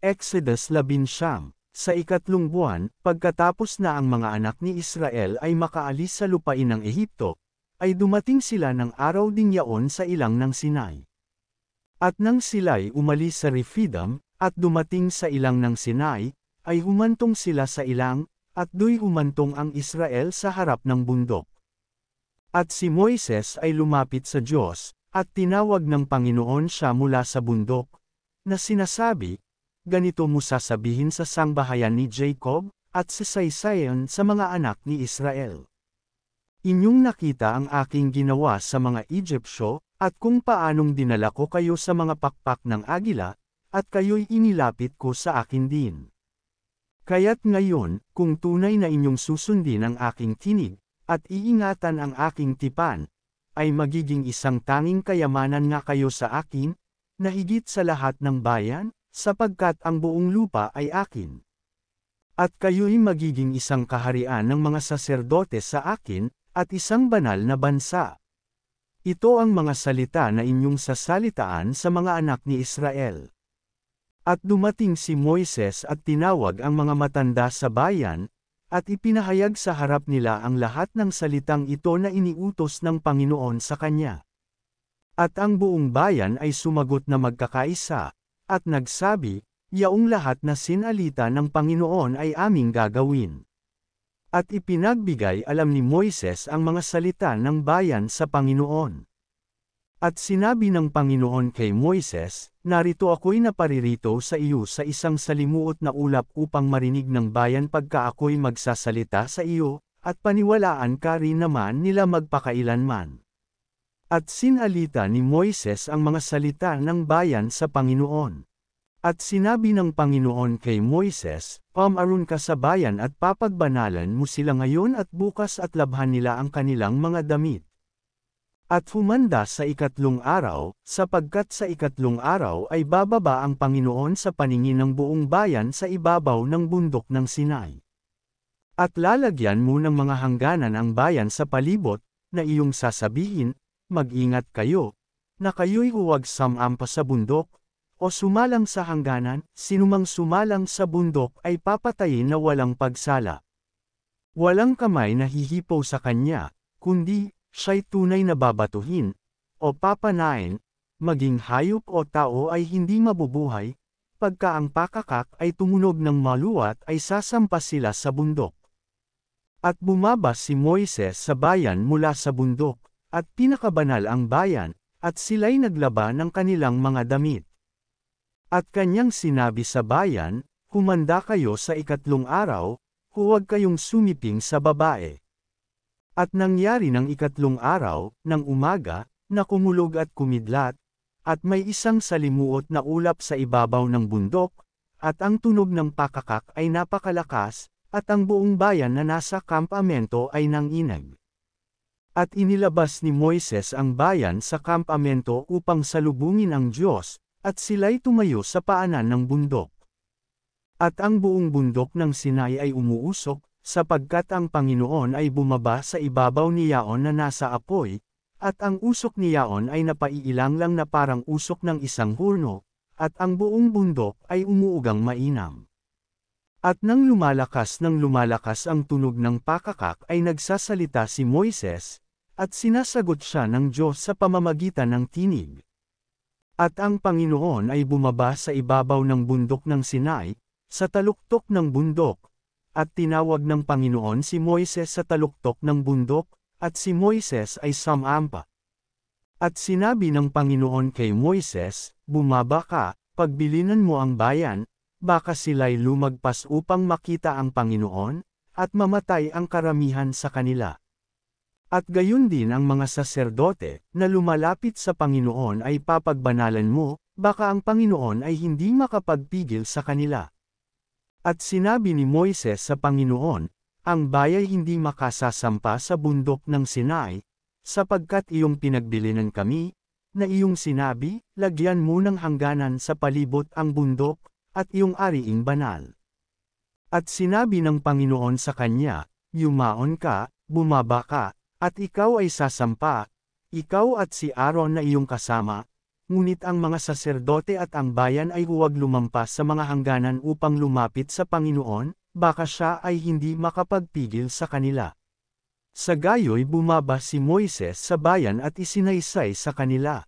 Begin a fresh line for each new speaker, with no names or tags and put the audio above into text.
Exodus 19. Sa ikatlong buwan, pagkatapos na ang mga anak ni Israel ay makaalis sa lupain ng Ehipto, ay dumating sila ng araw ding yaon sa ilang ng Sinai. At nang sila'y umalis sa Refidim, at dumating sa ilang ng Sinai, ay humantong sila sa ilang, at do'y humantong ang Israel sa harap ng bundok. At si Moises ay lumapit sa Diyos, at tinawag ng Panginoon siya mula sa bundok, na sinasabi, ganito mo sasabihin sa sangbahayan ni Jacob, at sa saysayan sa mga anak ni Israel. Inyong nakita ang aking ginawa sa mga Egyptyo, at kung paanong dinala ko kayo sa mga pakpak ng agila, at kayo'y inilapit ko sa akin din. Kaya't ngayon, kung tunay na inyong susundin ang aking tinig, at iingatan ang aking tipan, ay magiging isang tanging kayamanan nga kayo sa akin, na higit sa lahat ng bayan, sapagkat ang buong lupa ay akin. At kayo'y magiging isang kaharian ng mga saserdote sa akin, at isang banal na bansa. Ito ang mga salita na inyong sasalitaan sa mga anak ni Israel. At dumating si Moises at tinawag ang mga matanda sa bayan, at ipinahayag sa harap nila ang lahat ng salitang ito na iniutos ng Panginoon sa kanya. At ang buong bayan ay sumagot na magkakaisa, at nagsabi, yaong lahat na sinalita ng Panginoon ay aming gagawin. At ipinagbigay alam ni Moises ang mga salita ng bayan sa Panginoon. At sinabi ng Panginoon kay Moises, narito ako'y naparirito sa iyo sa isang salimuot na ulap upang marinig ng bayan pagka ako'y magsasalita sa iyo, at paniwalaan ka rin naman nila magpakailanman. At sinalita ni Moises ang mga salita ng bayan sa Panginoon. At sinabi ng Panginoon kay Moises, pumaroon ka sa bayan at papagbanalan mo sila ngayon at bukas at labhan nila ang kanilang mga damit. At humanda sa ikatlong araw, sapagkat sa ikatlong araw ay bababa ang Panginoon sa paningin ng buong bayan sa ibabaw ng bundok ng Sinai. At lalagyan mo ng mga hangganan ang bayan sa palibot, na iyong sasabihin, mag-ingat kayo, na kayo'y huwag samampa sa bundok, o sumalang sa hangganan, sinumang sumalang sa bundok ay papatayin na walang pagsala. Walang kamay na hihipo sa kanya, kundi, siya'y tunay na babatuhin, o papanain, maging hayop o tao ay hindi mabubuhay, pagka ang pakakak ay tumunog ng maluwat ay sasampa sila sa bundok. At bumaba si Moises sa bayan mula sa bundok, at pinakabanal ang bayan, at sila'y naglaba ng kanilang mga damit. At kanyang sinabi sa bayan, humanda kayo sa ikatlong araw, huwag kayong sumiping sa babae. At nangyari ng ikatlong araw, ng umaga, na kumulog at kumidlat, at may isang salimuot na ulap sa ibabaw ng bundok, at ang tunog ng pakakak ay napakalakas, at ang buong bayan na nasa kampamento ay nanginag. At inilabas ni Moises ang bayan sa kampamento upang salubungin ang Diyos, at sila'y tumayo sa paanan ng bundok. At ang buong bundok ng Sinai ay umuusok, sapagkat ang Panginoon ay bumaba sa ibabaw ni Yaon na nasa apoy, at ang usok ni Yaon ay napaiilang lang na parang usok ng isang hurno, at ang buong bundok ay umuugang mainam. At nang lumalakas ang tunog ng pakakak ay nagsasalita si Moises, at sinasagot siya ng Diyos sa pamamagitan ng tinig. At ang Panginoon ay bumaba sa ibabaw ng bundok ng Sinai, sa taluktok ng bundok, at tinawag ng Panginoon si Moises sa taluktok ng bundok, at si Moises ay sumampa. At sinabi ng Panginoon kay Moises, bumaba ka, pagbilinan mo ang bayan, baka sila'y lumagpas upang makita ang Panginoon, at mamatay ang karamihan sa kanila. At gayon din ang mga saserdote, na lumalapit sa Panginoon ay papagbanalan mo, baka ang Panginoon ay hindi makapagpigil sa kanila. At sinabi ni Moises sa Panginoon, ang bayay hindi makasasampa sa bundok ng Sinai, sapagkat iyong pinagbilinan kami, na iyong sinabi, lagyan mo ng hangganan sa palibot ang bundok, at iyong ariing banal. At sinabi ng Panginoon sa kanya, yumaon ka, bumaba ka, at ikaw ay sasampa, ikaw at si Aaron na iyong kasama, ngunit ang mga saserdote at ang bayan ay huwag lumampas sa mga hangganan upang lumapit sa Panginoon, baka siya ay hindi makapagpigil sa kanila. Sa gayo'y bumaba si Moises sa bayan at isinaysay sa kanila.